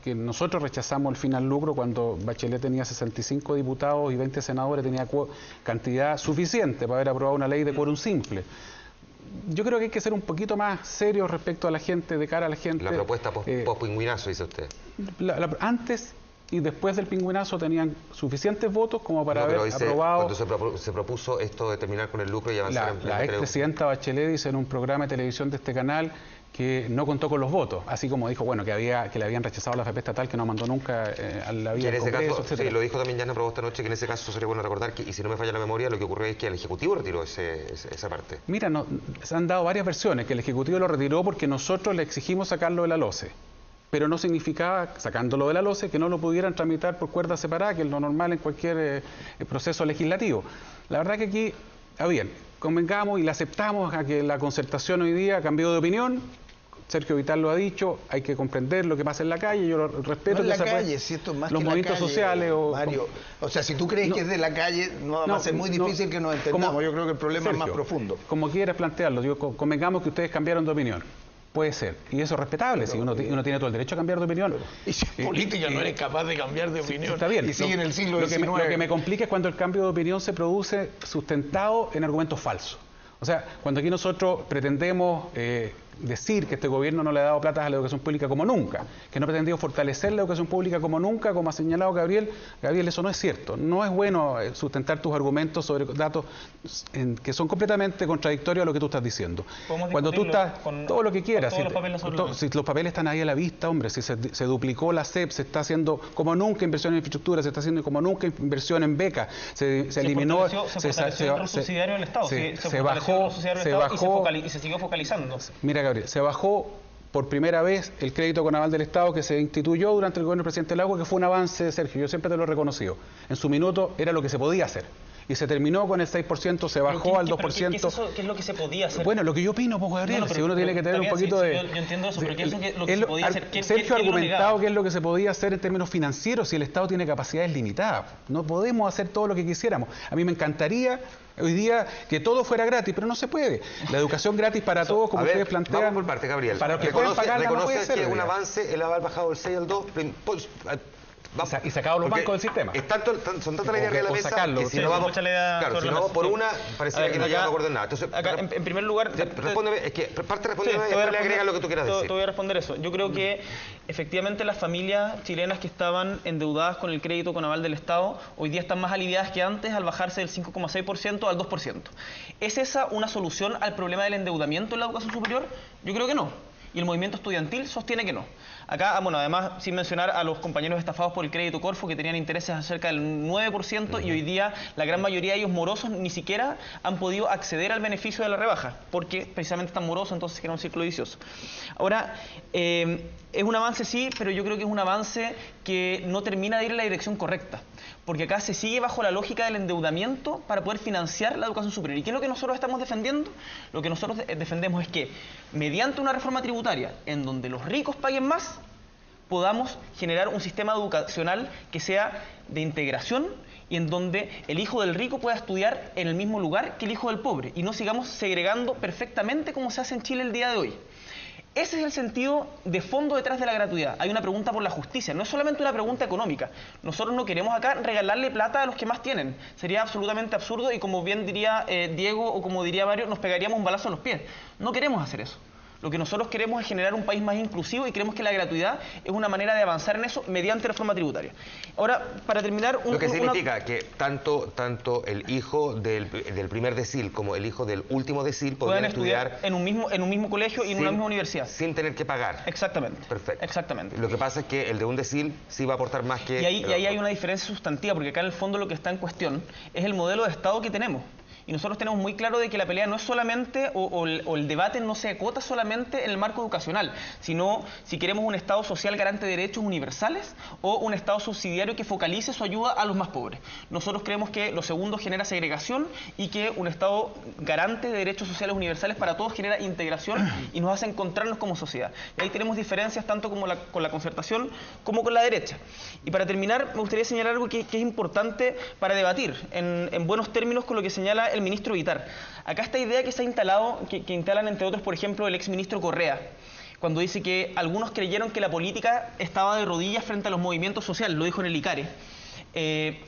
que nosotros rechazamos el fin al lucro cuando Bachelet tenía 65 diputados y 20 senadores, tenía cantidad suficiente para haber aprobado una ley de quórum simple. Yo creo que hay que ser un poquito más serios respecto a la gente, de cara a la gente. La propuesta post-pingüinazo, dice usted. Antes y después del pingüinazo tenían suficientes votos como para haber aprobado... Cuando se propuso esto de terminar con el lucro y avanzar en... La expresidenta Bachelet dice en un programa de televisión de este canal que no contó con los votos, así como dijo, bueno, que le habían rechazado la FP estatal, que no mandó nunca a la vía del Congreso, etcétera. Sí, lo dijo también Yana Proboste anoche, que en ese caso sería bueno recordar que, y si no me falla la memoria, lo que ocurrió es que el Ejecutivo retiró esa parte. Mira, se han dado varias versiones, que el Ejecutivo lo retiró porque nosotros le exigimos sacarlo de la LOCE. Pero no significaba, sacándolo de la LOCE, que no lo pudieran tramitar por cuerda separada, que es lo normal en cualquier proceso legislativo. La verdad que aquí, bien, convengamos y le aceptamos a que la concertación hoy día cambió de opinión. Sergio Vital lo ha dicho, hay que comprender lo que pasa en la calle, yo lo respeto. No en la calle, si esto es más los que movimientos la calle, sociales Mario. O sea, si tú crees que es de la calle, va a ser muy difícil que nos entendamos. Yo creo que el problema es más profundo. Como quieras plantearlo, digo, convengamos que ustedes cambiaron de opinión. Puede ser, y eso es respetable, si uno tiene todo el derecho a cambiar de opinión. Y si en política no eres capaz de cambiar de opinión, está bien. y sigue en el siglo XIX. Lo que me complica es cuando el cambio de opinión se produce sustentado en argumentos falsos. O sea, cuando aquí nosotros pretendemos decir que este gobierno no le ha dado plata a la educación pública como nunca, que no ha pretendido fortalecer la educación pública como nunca, como ha señalado Gabriel, eso no es cierto. No es bueno sustentar tus argumentos sobre datos que son completamente contradictorios a lo que tú estás diciendo. Cuando tú estás, todo lo que quieras, si los papeles están ahí a la vista, hombre, si se duplicó la SEP, se está haciendo como nunca inversión en infraestructura, se está haciendo como nunca inversión en becas, se eliminó... Se subsidiario del Estado, se bajó y se siguió focalizando. Mira, Gabriel, se bajó por primera vez el crédito con aval del Estado que se instituyó durante el gobierno del presidente Lagos, que fue un avance, Sergio, yo siempre te lo he reconocido. En su minuto era lo que se podía hacer. Y se terminó con el 6%, se bajó al 2%. ¿Qué es lo que se podía hacer? Bueno, lo que yo opino, pues, Gabriel, si uno tiene que tener un poquito de... Yo entiendo eso, pero ¿qué es lo que se podía hacer? Sergio ha argumentado qué es lo que se podía hacer en términos financieros si el Estado tiene capacidades limitadas. No podemos hacer todo lo que quisiéramos. A mí me encantaría hoy día que todo fuera gratis, pero no se puede. La educación gratis para todos, como ustedes plantean... Vamos por parte, Gabriel. Para los que pueden pagarla, no puede ser. Que es un avance el haber bajado del 6 al 2... y sacado los bancos del sistema. Son tantas las ideas de la mesa que si no vamos, claro, si no vamos por una, parece que no llegamos a acordar nada. Entonces, acá, en primer lugar... Respóndeme, es que parte responde y después le agrega lo que tú quieras decir. Te voy a responder eso. Yo creo que efectivamente las familias chilenas que estaban endeudadas con el crédito con aval del Estado, hoy día están más aliviadas que antes al bajarse del 5,6% al 2%. ¿Es esa una solución al problema del endeudamiento en la educación superior? Yo creo que no. Y el movimiento estudiantil sostiene que no. Acá, bueno, además, sin mencionar a los compañeros estafados por el crédito Corfo, que tenían intereses acerca del 9%, y hoy día la gran mayoría de ellos morosos ni siquiera han podido acceder al beneficio de la rebaja, porque precisamente están morosos, entonces queda un círculo vicioso. Ahora, es un avance sí, pero yo creo que es un avance que no termina de ir en la dirección correcta, porque acá se sigue bajo la lógica del endeudamiento para poder financiar la educación superior. ¿Y qué es lo que nosotros estamos defendiendo? Lo que nosotros defendemos es que, mediante una reforma tributaria en donde los ricos paguen más, podamos generar un sistema educacional que sea de integración y en donde el hijo del rico pueda estudiar en el mismo lugar que el hijo del pobre y no sigamos segregando perfectamente como se hace en Chile el día de hoy. Ese es el sentido de fondo detrás de la gratuidad. Hay una pregunta por la justicia, no es solamente una pregunta económica. Nosotros no queremos acá regalarle plata a los que más tienen. Sería absolutamente absurdo y, como bien diría Diego o como diría Mario, nos pegaríamos un balazo en los pies. No queremos hacer eso. Lo que nosotros queremos es generar un país más inclusivo y creemos que la gratuidad es una manera de avanzar en eso mediante reforma tributaria. Ahora, para terminar... Lo que significa que tanto el hijo del primer decil como el hijo del último decil podrían estudiar en un mismo colegio y en una misma universidad. Sin tener que pagar. Exactamente. Perfecto. Exactamente. Lo que pasa es que el de un decil sí va a aportar más que... Y ahí hay una diferencia sustantiva, porque acá en el fondo lo que está en cuestión es el modelo de Estado que tenemos. Y nosotros tenemos muy claro de que la pelea no es solamente, o el debate no se acota solamente en el marco educacional, sino si queremos un Estado social garante de derechos universales o un Estado subsidiario que focalice su ayuda a los más pobres. Nosotros creemos que lo segundo genera segregación y que un Estado garante de derechos sociales universales para todos genera integración y nos hace encontrarnos como sociedad. Y ahí tenemos diferencias tanto como con la concertación como con la derecha. Y para terminar, me gustaría señalar algo que es importante para debatir en buenos términos con lo que señala el ministro Vitar. Acá esta idea que se ha instalado, que instalan entre otros, por ejemplo, el exministro Correa, cuando dice que algunos creyeron que la política estaba de rodillas frente a los movimientos sociales, lo dijo en el ICARE,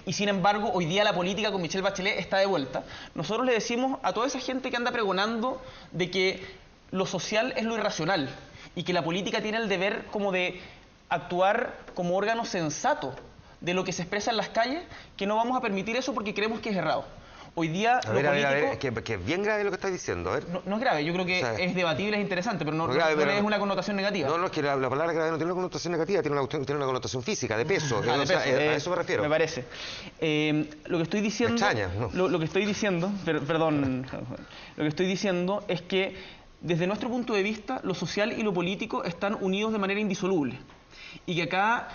y sin embargo hoy día la política con Michelle Bachelet está de vuelta. Nosotros le decimos a toda esa gente que anda pregonando de que lo social es lo irracional y que la política tiene el deber como de actuar como órgano sensato de lo que se expresa en las calles, que no vamos a permitir eso porque creemos que es errado. Hoy día a ver, que es bien grave lo que estás diciendo. A ver. No es grave, yo creo que es debatible, es interesante, pero no es una connotación negativa. No, es que la palabra grave no tiene una connotación negativa, tiene una connotación física, de peso. De peso, a eso me refiero. Me parece. Lo que estoy diciendo... Me extraña, ¿no? Lo que estoy diciendo, perdón, lo que estoy diciendo es que desde nuestro punto de vista, lo social y lo político están unidos de manera indisoluble. Y que acá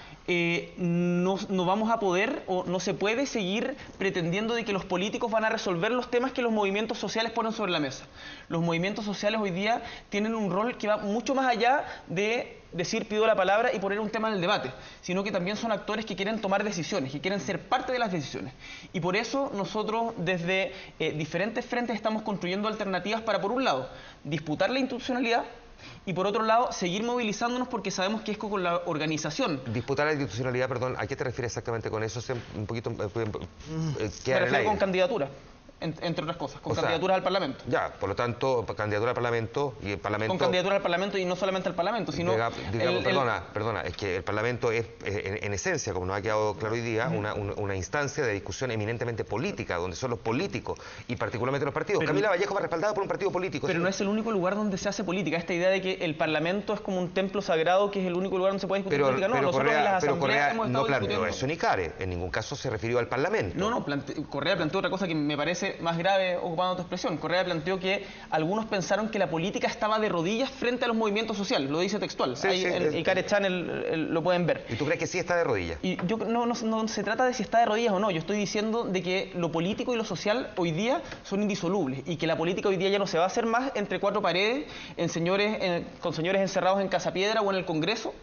no vamos a poder o no se puede seguir pretendiendo de que los políticos van a resolver los temas que los movimientos sociales ponen sobre la mesa. Los movimientos sociales hoy día tienen un rol que va mucho más allá de decir pido la palabra y poner un tema en el debate, sino que también son actores que quieren tomar decisiones, que quieren ser parte de las decisiones. Y por eso nosotros desde diferentes frentes estamos construyendo alternativas para, por un lado, disputar la institucionalidad, Y por otro lado, seguir movilizándonos porque sabemos que es con la organización. Disputar la institucionalidad, perdón, ¿a qué te refieres exactamente con eso? Un poquito... Me refiero con candidatura. Entre otras cosas, con candidaturas al Parlamento. Ya, por lo tanto, candidatura al Parlamento y el Parlamento... Con candidatura al Parlamento y no solamente al Parlamento, sino... Perdona, es que el Parlamento es, en esencia, como nos ha quedado claro hoy día, una instancia de discusión eminentemente política, donde son los políticos y particularmente los partidos. Camila Vallejo va respaldada por un partido político. Pero ¿sí? No es el único lugar donde se hace política. Esta idea de que el Parlamento es como un templo sagrado, que es el único lugar donde se puede discutir política. No, nosotros en las asambleas hemos estado discutiendo. Eso ni care. En ningún caso se refirió al Parlamento. No, Correa planteó otra cosa que me parece más grave, ocupando tu expresión. Correa planteó que algunos pensaron que la política estaba de rodillas frente a los movimientos sociales. Lo dice textual. Sí, ahí en Icare Channel lo pueden ver. ¿Y tú crees que sí está de rodillas? Y yo no se trata de si está de rodillas o no. Yo estoy diciendo de que lo político y lo social hoy día son indisolubles y que la política hoy día ya no se va a hacer más entre cuatro paredes, con señores encerrados en Casa Piedra o en el Congreso.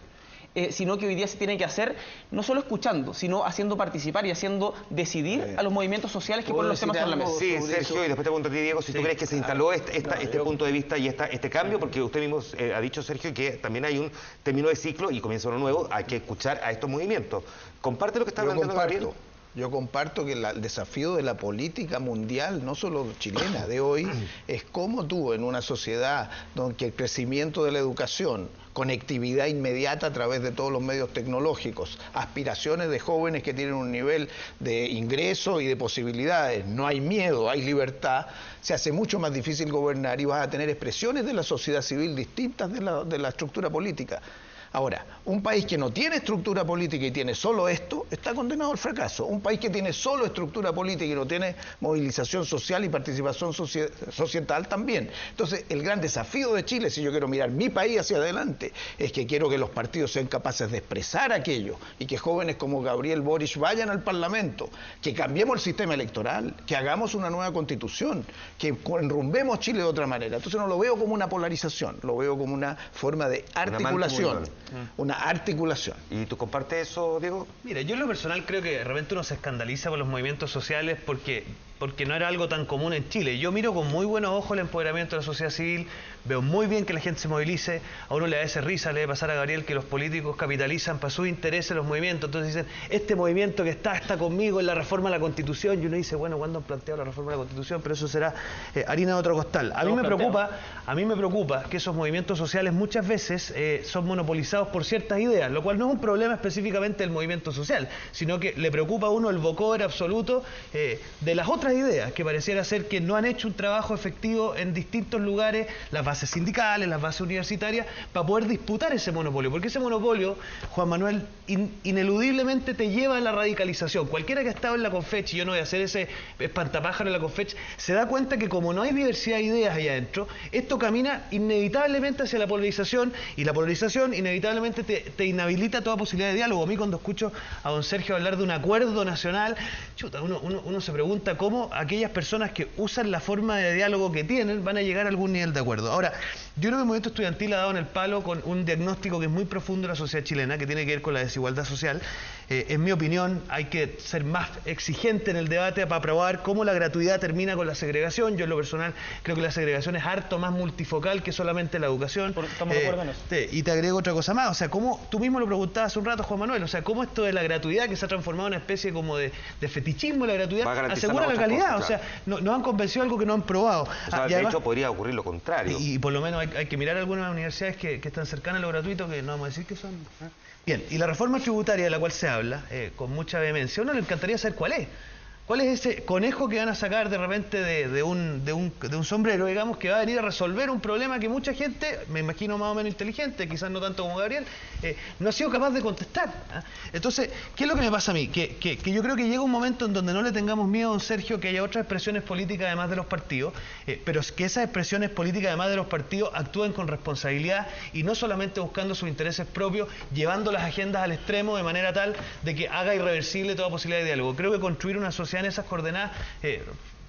Sino que hoy día se tiene que hacer no solo escuchando, sino haciendo participar y haciendo decidir a los movimientos sociales que ponen los temas sobre la mesa. Sí, Sergio, y después te pregunto a ti, Diego, si tú crees que se instaló este punto de vista y este cambio, porque usted mismo ha dicho, Sergio, que también hay un término de ciclo y comienza uno nuevo, hay que escuchar a estos movimientos. ¿Comparte lo que está planteando Gabriel? Yo comparto que el desafío de la política mundial, no solo chilena, de hoy, es cómo tú en una sociedad donde el crecimiento de la educación, conectividad inmediata a través de todos los medios tecnológicos, aspiraciones de jóvenes que tienen un nivel de ingreso y de posibilidades, no hay miedo, hay libertad, se hace mucho más difícil gobernar y vas a tener expresiones de la sociedad civil distintas de la estructura política. Ahora, un país que no tiene estructura política y tiene solo esto, está condenado al fracaso. Un país que tiene solo estructura política y no tiene movilización social y participación societal también. Entonces, el gran desafío de Chile, si yo quiero mirar mi país hacia adelante, es que quiero que los partidos sean capaces de expresar aquello y que jóvenes como Gabriel Boric vayan al Parlamento, que cambiemos el sistema electoral, que hagamos una nueva constitución, que enrumbemos Chile de otra manera. Entonces no lo veo como una polarización, lo veo como una forma de articulación. Una articulación. ¿Y tú compartes eso, Diego? Mira, yo en lo personal creo que de repente uno se escandaliza por los movimientos sociales porque no era algo tan común en Chile. Yo miro con muy buenos ojos el empoderamiento de la sociedad civil, veo muy bien que la gente se movilice, a uno le da esa risa, le debe pasar a Gabriel que los políticos capitalizan para sus intereses los movimientos, entonces dicen, este movimiento que está conmigo en la reforma a la Constitución, y uno dice, bueno, ¿cuándo han planteado la reforma a la Constitución? Pero eso será harina de otro costal. A mí me preocupa que esos movimientos sociales muchas veces son monopolizados por ciertas ideas, lo cual no es un problema específicamente del movimiento social, sino que le preocupa a uno el vocoder absoluto de las otras ideas, que pareciera ser que no han hecho un trabajo efectivo en distintos lugares, las bases sindicales, las bases universitarias, para poder disputar ese monopolio, porque ese monopolio, Juan Manuel, ineludiblemente te lleva a la radicalización. Cualquiera que ha estado en la Confech, y yo no voy a hacer ese espantapájaro en la Confech, se da cuenta que como no hay diversidad de ideas allá adentro, esto camina inevitablemente hacia la polarización, y la polarización inevitablemente te inhabilita toda posibilidad de diálogo. A mí cuando escucho a don Sergio hablar de un acuerdo nacional, chuta, uno se pregunta cómo aquellas personas que usan la forma de diálogo que tienen van a llegar a algún nivel de acuerdo. Ahora, yo creo que el movimiento estudiantil ha dado en el palo con un diagnóstico que es muy profundo de la sociedad chilena, que tiene que ver con la desigualdad social. En mi opinión, hay que ser más exigente en el debate para probar cómo la gratuidad termina con la segregación. Yo en lo personal creo que la segregación es harto más multifocal que solamente la educación. Estamos de acuerdo en eso. Y te agrego otra cosa más, o sea, cómo tú mismo lo preguntabas hace un rato, Juan Manuel, o sea, cómo esto de la gratuidad que se ha transformado en una especie como de fetichismo de la gratuidad asegura la calidad, cosas, claro. O sea, nos han convencido algo que no han probado. O sea, de hecho podría ocurrir lo contrario. Y por lo menos hay que mirar algunas universidades que están cercanas a lo gratuito, que no vamos a decir que son. Bien, y la reforma tributaria de la cual se habla, con mucha vehemencia, a uno le encantaría saber cuál es. ¿Cuál es ese conejo que van a sacar de repente de un sombrero, digamos, que va a venir a resolver un problema que mucha gente, me imagino más o menos inteligente, quizás no tanto como Gabriel, no ha sido capaz de contestar? Entonces, ¿qué es lo que me pasa a mí? Que yo creo que llega un momento en donde no le tengamos miedo a don Sergio que haya otras expresiones políticas además de los partidos, pero que esas expresiones políticas además de los partidos actúen con responsabilidad y no solamente buscando sus intereses propios, llevando las agendas al extremo de manera tal de que haga irreversible toda posibilidad de diálogo. Creo que construir una sociedad en esas coordenadas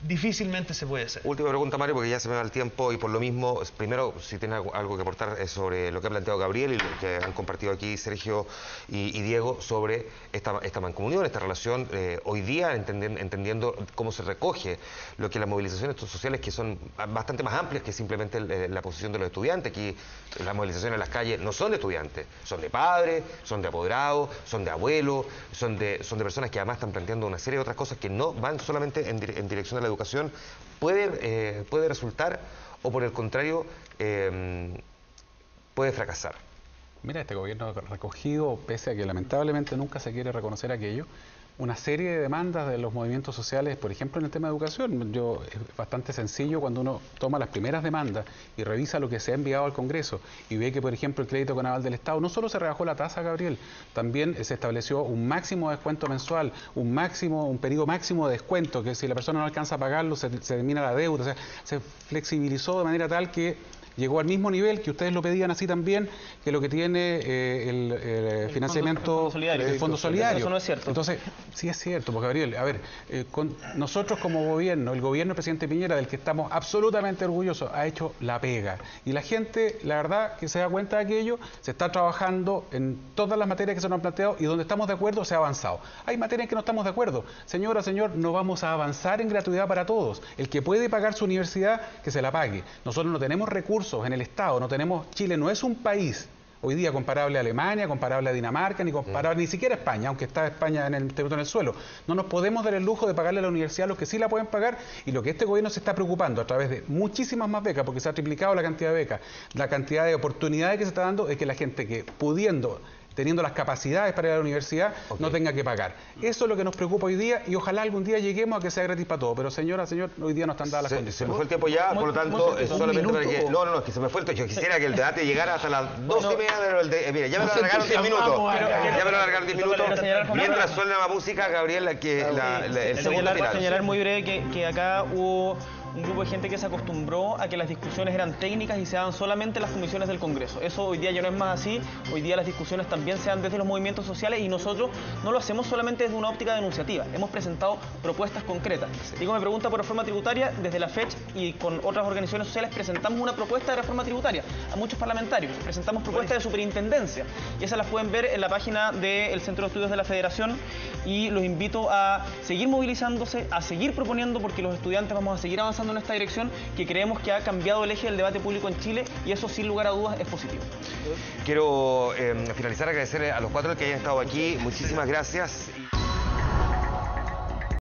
difícilmente se puede hacer. Última pregunta, Mario, porque ya se me va el tiempo y por lo mismo, primero, si tiene algo que aportar sobre lo que ha planteado Gabriel y lo que han compartido aquí Sergio y Diego sobre esta mancomunión, esta relación hoy día, entendiendo cómo se recoge lo que las movilizaciones sociales, que son bastante más amplias que simplemente la posición de los estudiantes. Aquí las movilizaciones en las calles no son de estudiantes, son de padres, son de apoderados, son de abuelos, son de personas que además están planteando una serie de otras cosas que no van solamente en dirección de la educación. Puede resultar, o por el contrario, puede fracasar. Mira, este gobierno ha recogido, pese a que lamentablemente nunca se quiere reconocer aquello, una serie de demandas de los movimientos sociales, por ejemplo, en el tema de educación. Es bastante sencillo cuando uno toma las primeras demandas y revisa lo que se ha enviado al Congreso y ve que, por ejemplo, el crédito con aval del Estado no solo se rebajó la tasa, Gabriel, también se estableció un máximo de descuento mensual, un periodo máximo de descuento, que si la persona no alcanza a pagarlo, se termina la deuda. O sea, se flexibilizó de manera tal que llegó al mismo nivel, que ustedes lo pedían así también, que lo que tiene el financiamiento del Fondo Solidario. Eso no es cierto. Entonces, sí es cierto, porque Gabriel, a ver, nosotros como gobierno, el gobierno del presidente Piñera, del que estamos absolutamente orgullosos, ha hecho la pega. Y la gente, la verdad, que se da cuenta de aquello, se está trabajando en todas las materias que se nos han planteado y donde estamos de acuerdo se ha avanzado. Hay materias en que no estamos de acuerdo. Señora, señor, no vamos a avanzar en gratuidad para todos. El que puede pagar su universidad, que se la pague. Nosotros no tenemos recursos en el Estado, Chile no es un país hoy día comparable a Alemania, comparable a Dinamarca, ni comparable ni siquiera a España, aunque está España en el suelo. No nos podemos dar el lujo de pagarle a la universidad a los que sí la pueden pagar, y lo que este gobierno se está preocupando a través de muchísimas más becas, porque se ha triplicado la cantidad de becas, la cantidad de oportunidades que se está dando, es que la gente que teniendo las capacidades para ir a la universidad, no tenga que pagar. Eso es lo que nos preocupa hoy día y ojalá algún día lleguemos a que sea gratis para todos. Pero señor, hoy día no están dadas las condiciones. Se me fue el tiempo ya, por lo tanto, solamente para que... No, es que se me fue el tiempo. Yo quisiera que el debate llegara hasta las 12:30, pero mira, ya me lo alargaron 10 minutos. Ya me lo alargaron 10 minutos. Mientras suena la música, Gabriel, el segundo final. Señalar muy breve que acá hubo un grupo de gente que se acostumbró a que las discusiones eran técnicas y se daban solamente en las comisiones del Congreso. Eso hoy día ya no es más así. Hoy día las discusiones también se dan desde los movimientos sociales y nosotros no lo hacemos solamente desde una óptica denunciativa. Hemos presentado propuestas concretas. Diego me pregunta por reforma tributaria. Desde la FECH y con otras organizaciones sociales presentamos una propuesta de reforma tributaria a muchos parlamentarios. Presentamos propuestas de superintendencia y esas las pueden ver en la página del Centro de Estudios de la Federación, y los invito a seguir movilizándose, a seguir proponiendo, porque los estudiantes vamos a seguir avanzando en esta dirección, que creemos que ha cambiado el eje del debate público en Chile, y eso sin lugar a dudas es positivo. Quiero finalizar agradecerle a los cuatro que hayan estado aquí. Muchísimas gracias.